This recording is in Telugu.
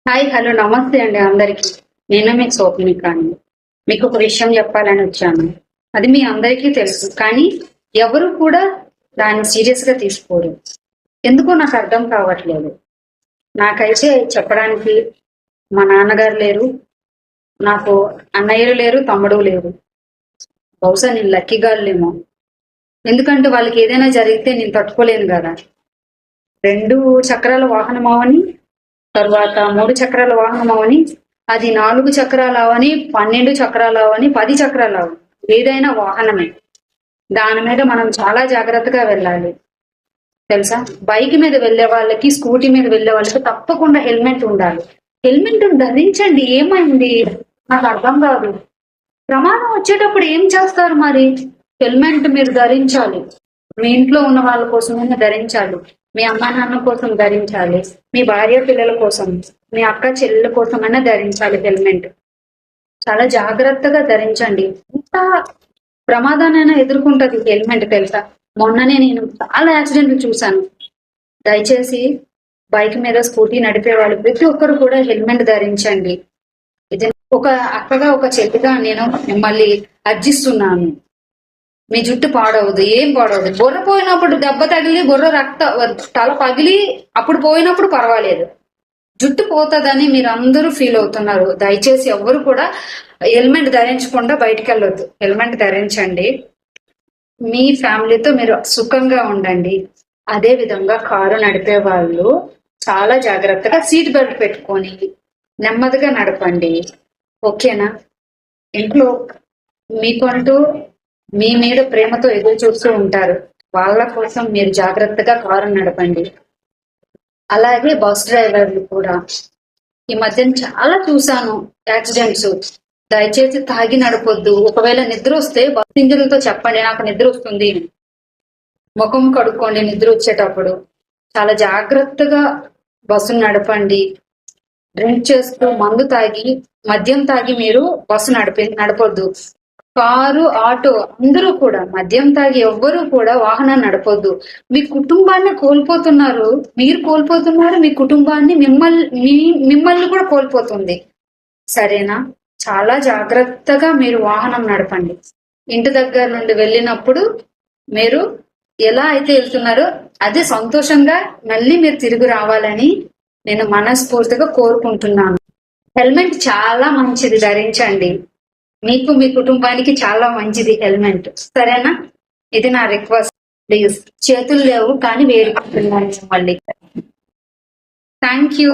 హాయ్ హలో నమస్తే అండి అందరికి. నేను మీ సోపిని కానీ మీకు ఒక విషయం చెప్పాలని వచ్చాను. అది మీ అందరికీ తెలుసు, కానీ ఎవరు కూడా దాన్ని సీరియస్ గా తీసుకోరు. ఎందుకో నాకు అర్థం కావట్లేదు. నాకైతే చెప్పడానికి మా నాన్నగారు లేరు, నాకు అన్నయ్యలు లేరు, తమ్ముడు లేరు. బహుశా నేను లక్కీ గాళ్ళేమో. ఎందుకంటే వాళ్ళకి ఏదైనా జరిగితే నేను తట్టుకోలేను కదా. 2 చక్రాల వాహనం అవని, తర్వాత 3 చక్రాల వాహనం అవని, అది 4 చక్రాలు అవని, 12 చక్రాలు అవని, 10 చక్రాలు అవని, ఏదైనా వాహనమే. దాని మీద మనం చాలా జాగ్రత్తగా వెళ్ళాలి తెలుసా. బైక్ మీద వెళ్ళే వాళ్ళకి, స్కూటీ మీద వెళ్ళే వాళ్ళకి తప్పకుండా హెల్మెట్ ఉండాలి. హెల్మెట్ ధరించండి, ఏమైంది నాకు అర్థం కాదు. ప్రమాదం వచ్చేటప్పుడు ఏం చేస్తారు మరి? హెల్మెట్ మీరు ధరించాలి. మీ ఇంట్లో ఉన్న వాళ్ళ కోసమైనా ధరించాలి, మీ అమ్మా నాన్న కోసం ధరించాలి, మీ భార్య పిల్లల కోసం, మీ అక్క చెల్లెల కోసమైనా ధరించాలి హెల్మెట్. చాలా జాగ్రత్తగా ధరించండి. ఇంత ప్రమాదానైనా ఎదుర్కొంటది హెల్మెట్ తెలుసా. మొన్ననే నేను చాలా యాక్సిడెంట్లు చూశాను. దయచేసి బైక్ మీద స్కూటీ నడిపే వాళ్ళు ప్రతి ఒక్కరు కూడా హెల్మెట్ ధరించండి. ఇది ఒక అక్కగా, ఒక చెల్లిగా నేను మిమ్మల్ని అర్జిస్తున్నాను. మీ జుట్టు పాడవద్దు, ఏం పాడవద్దు. బుర్ర పోయినప్పుడు దెబ్బ తగిలి తల పగిలి అప్పుడు పోయినప్పుడు పర్వాలేదు. జుట్టు పోతుందని మీరు అందరూ ఫీల్ అవుతున్నారు. దయచేసి ఎవ్వరు కూడా హెల్మెట్ ధరించకుండా బయటికి వెళ్ళొద్దు. హెల్మెట్ ధరించండి. మీ ఫ్యామిలీతో మీరు సుఖంగా ఉండండి. అదే విధంగా కారు నడిపే వాళ్ళు చాలా జాగ్రత్తగా సీట్ బెల్ట్ పెట్టుకొని నెమ్మదిగా నడపండి. ఓకేనా? ఇంట్లో మీకంటూ మీ మీద ప్రేమతో ఎదురు చూస్తూ ఉంటారు. వాళ్ళ కోసం మీరు జాగ్రత్తగా కారు నడపండి. అలాగే బస్ డ్రైవర్లు కూడా ఈ మధ్యన చాలా చూసాను యాక్సిడెంట్స్. దయచేసి తాగి నడపొద్దు. ఒకవేళ నిద్ర వస్తే బస్ ఇంజన్లతో చెప్పండి, నాకు నిద్ర వస్తుంది. ముఖం కడుక్కోండి నిద్ర వచ్చేటప్పుడు. చాలా జాగ్రత్తగా బస్సు నడపండి. డ్రింక్ చేస్తూ మందు తాగి, మద్యం తాగి మీరు బస్సు నడపొద్దు. కారు, ఆటో అందరూ కూడా మద్యం తాగి ఎవ్వరూ కూడా వాహనాన్ని నడపొద్దు. మీ కుటుంబాన్ని కోల్పోతున్నారు, మీరు కోల్పోతున్నారు, మీ కుటుంబాన్ని మిమ్మల్ని కూడా కోల్పోతుంది. సరేనా? చాలా జాగ్రత్తగా మీరు వాహనం నడపండి. ఇంటి దగ్గర నుండి వెళ్ళినప్పుడు మీరు ఎలా అయితే వెళ్తున్నారో అదే సంతోషంగా మళ్ళీ మీరు తిరిగి రావాలని నేను మనస్ఫూర్తిగా కోరుకుంటున్నాను. హెల్మెట్ చాలా మంచిది, ధరించండి. మీకు, మీ కుటుంబానికి చాలా మంచిది హెల్మెట్. సరేనా? ఇది నా రిక్వెస్ట్. ప్లీజ్. చేతులు లేవు కానీ వేడుకుంటున్నాను మళ్ళీ. Thank you.